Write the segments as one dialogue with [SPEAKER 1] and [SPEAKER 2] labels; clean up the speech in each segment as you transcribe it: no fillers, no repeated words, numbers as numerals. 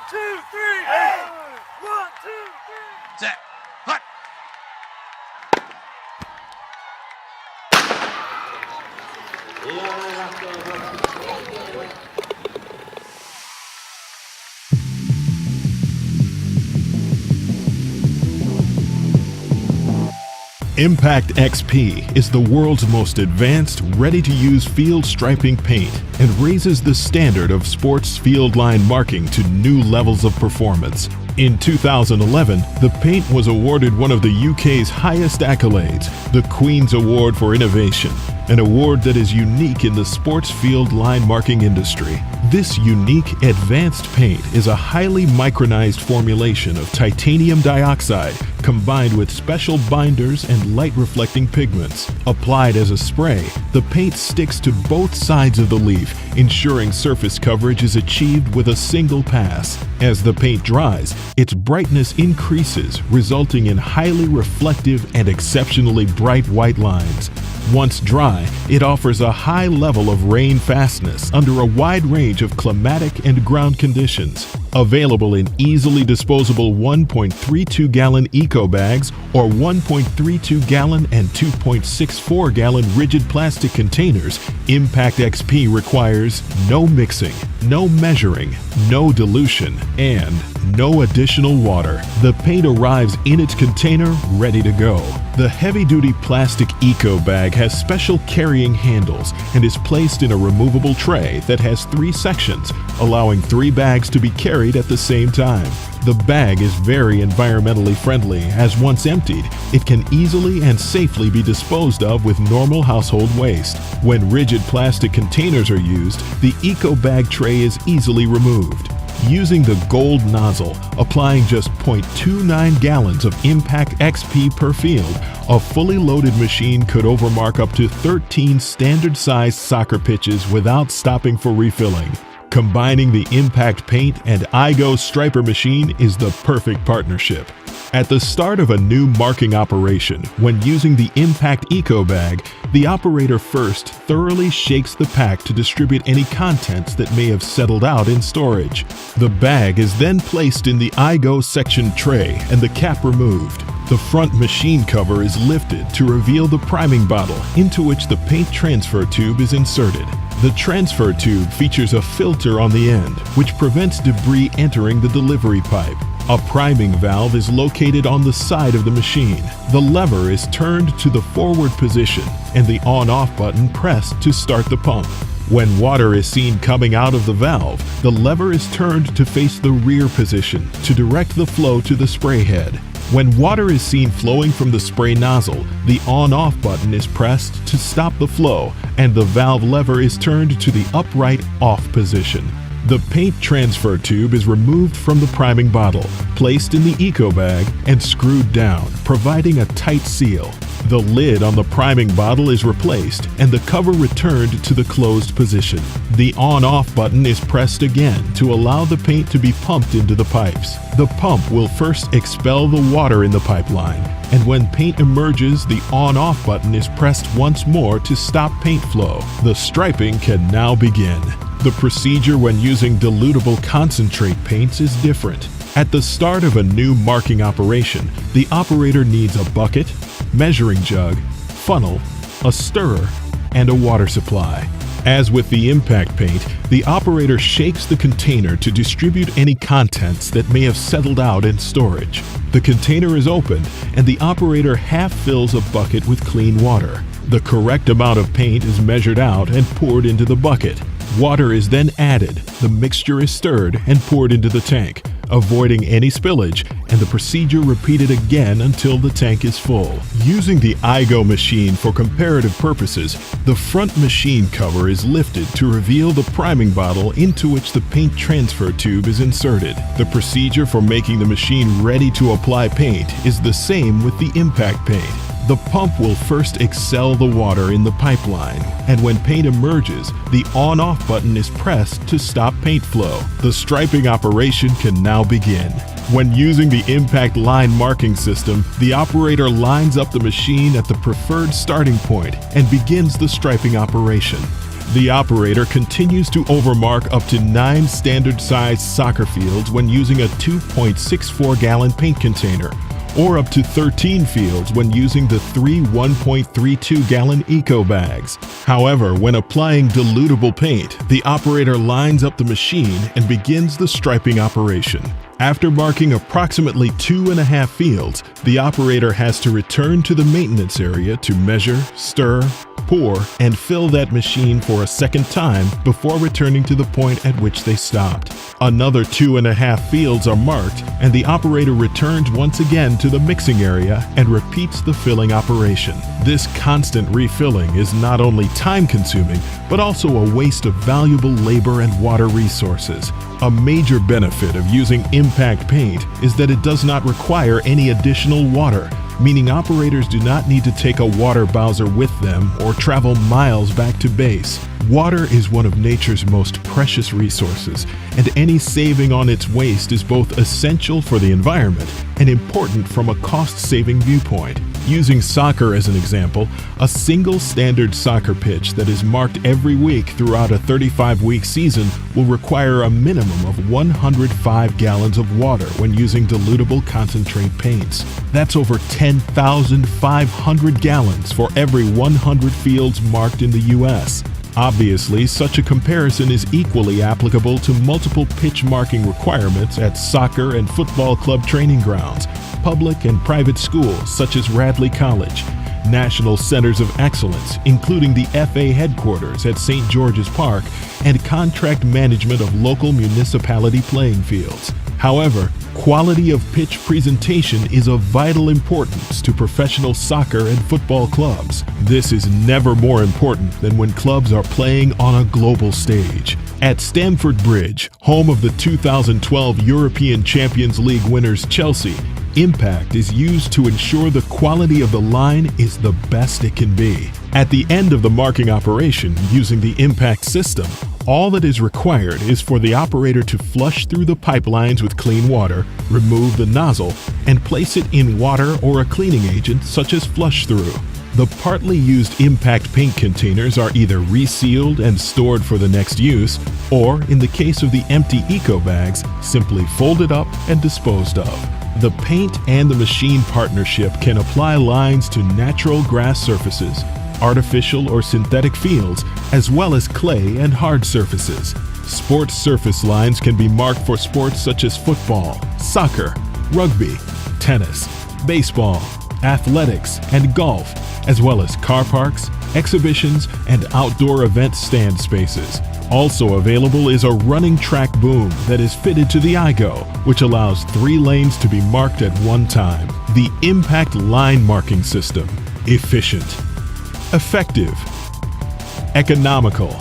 [SPEAKER 1] two, three. Hey. 1, 2, 3.
[SPEAKER 2] Set. Hut.
[SPEAKER 3] ImpactXP is the world's most advanced, ready-to-use field striping paint and raises the standard of sports field line marking to new levels of performance. In 2011, the paint was awarded one of the UK's highest accolades, the Queen's Award for Innovation, an award that is unique in the sports field line marking industry. This unique, advanced paint is a highly micronized formulation of titanium dioxide combined with special binders and light-reflecting pigments. Applied as a spray, the paint sticks to both sides of the leaf, ensuring surface coverage is achieved with a single pass. As the paint dries, its brightness increases, resulting in highly reflective and exceptionally bright white lines. Once dry, it offers a high level of rain fastness under a wide range of climatic and ground conditions. Available in easily disposable 1.32-gallon eco bags or 1.32-gallon and 2.64-gallon rigid plastic containers, ImpactXP requires no mixing, no measuring, no dilution, and no additional water. The paint arrives in its container ready to go. The heavy-duty plastic eco bag has special carrying handles and is placed in a removable tray that has 3 sections, allowing 3 bags to be carried at the same time. The bag is very environmentally friendly as once emptied, it can easily and safely be disposed of with normal household waste. When rigid plastic containers are used, the eco bag tray is easily removed. Using the gold nozzle, applying just 0.29 gallons of ImpactXP per field, a fully loaded machine could overmark up to 13 standard-sized soccer pitches without stopping for refilling. Combining the Impact Paint and IGO striper machine is the perfect partnership. At the start of a new marking operation, when using the Impact Eco Bag, the operator first thoroughly shakes the pack to distribute any contents that may have settled out in storage. The bag is then placed in the IGO section tray and the cap removed. The front machine cover is lifted to reveal the priming bottle into which the paint transfer tube is inserted. The transfer tube features a filter on the end, which prevents debris entering the delivery pipe. A priming valve is located on the side of the machine. The lever is turned to the forward position and the on-off button pressed to start the pump. When water is seen coming out of the valve, the lever is turned to face the rear position to direct the flow to the spray head. When water is seen flowing from the spray nozzle, the on-off button is pressed to stop the flow and the valve lever is turned to the upright off position. The paint transfer tube is removed from the priming bottle, placed in the eco bag, and screwed down, providing a tight seal. The lid on the priming bottle is replaced and the cover returned to the closed position. The on-off button is pressed again to allow the paint to be pumped into the pipes. The pump will first expel the water in the pipeline, and when paint emerges, the on-off button is pressed once more to stop paint flow. The striping can now begin. The procedure when using dilutable concentrate paints is different. At the start of a new marking operation, the operator needs a bucket, measuring jug, funnel, a stirrer, and a water supply. As with the impact paint, the operator shakes the container to distribute any contents that may have settled out in storage. The container is opened and the operator half fills a bucket with clean water. The correct amount of paint is measured out and poured into the bucket. Water is then added, the mixture is stirred and poured into the tank, avoiding any spillage, and the procedure repeated again until the tank is full. Using the IGO machine for comparative purposes, the front machine cover is lifted to reveal the priming bottle into which the paint transfer tube is inserted. The procedure for making the machine ready to apply paint is the same with the impact paint. The pump will first expel the water in the pipeline, and when paint emerges, the on-off button is pressed to stop paint flow. The striping operation can now begin. When using the impact line marking system, the operator lines up the machine at the preferred starting point and begins the striping operation. The operator continues to overmark up to 9 standard-sized soccer fields when using a 2.64-gallon paint container, or up to 13 fields when using the 3 1.32-gallon eco bags. However, when applying dilutable paint, the operator lines up the machine and begins the striping operation. After marking approximately 2.5 fields, the operator has to return to the maintenance area to measure, stir, pour, and fill that machine for a second time before returning to the point at which they stopped. Another 2.5 fields are marked, and the operator returns once again to the mixing area and repeats the filling operation. This constant refilling is not only time-consuming, but also a waste of valuable labor and water resources. A major benefit of using impact paint is that it does not require any additional water, meaning operators do not need to take a water bowser with them or travel miles back to base. Water is one of nature's most precious resources, and any saving on its waste is both essential for the environment and important from a cost-saving viewpoint. Using soccer as an example, a single standard soccer pitch that is marked every week throughout a 35-week season will require a minimum of 105 gallons of water when using dilutable concentrate paints. That's over 10,500 gallons for every 100 fields marked in the U.S. Obviously, such a comparison is equally applicable to multiple pitch marking requirements at soccer and football club training grounds, public and private schools such as Radley College, national centers of excellence, including the FA headquarters at St. George's Park, and contract management of local municipality playing fields. However, quality of pitch presentation is of vital importance to professional soccer and football clubs. This is never more important than when clubs are playing on a global stage. At Stamford Bridge, home of the 2012 European Champions League winners Chelsea, impact is used to ensure the quality of the line is the best it can be. At the end of the marking operation using the impact system, all that is required is for the operator to flush through the pipelines with clean water, remove the nozzle, and place it in water or a cleaning agent such as flush through. The partly used impact paint containers are either resealed and stored for the next use, or in the case of the empty eco bags, simply folded up and disposed of. The paint and the machine partnership can apply lines to natural grass surfaces, artificial or synthetic fields, as well as clay and hard surfaces. Sports surface lines can be marked for sports such as football, soccer, rugby, tennis, baseball, athletics, and golf, as well as car parks, exhibitions, and outdoor event stand spaces. Also available is a running track boom that is fitted to the IGO, which allows 3 lanes to be marked at one time. The Impact Line Marking System. Efficient, effective, economical,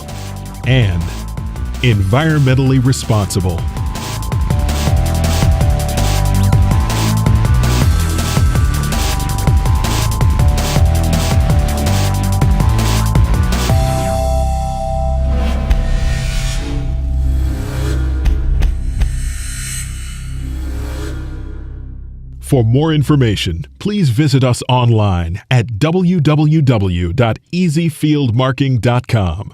[SPEAKER 3] and environmentally responsible. For more information, please visit us online at www.easyfieldmarking.com.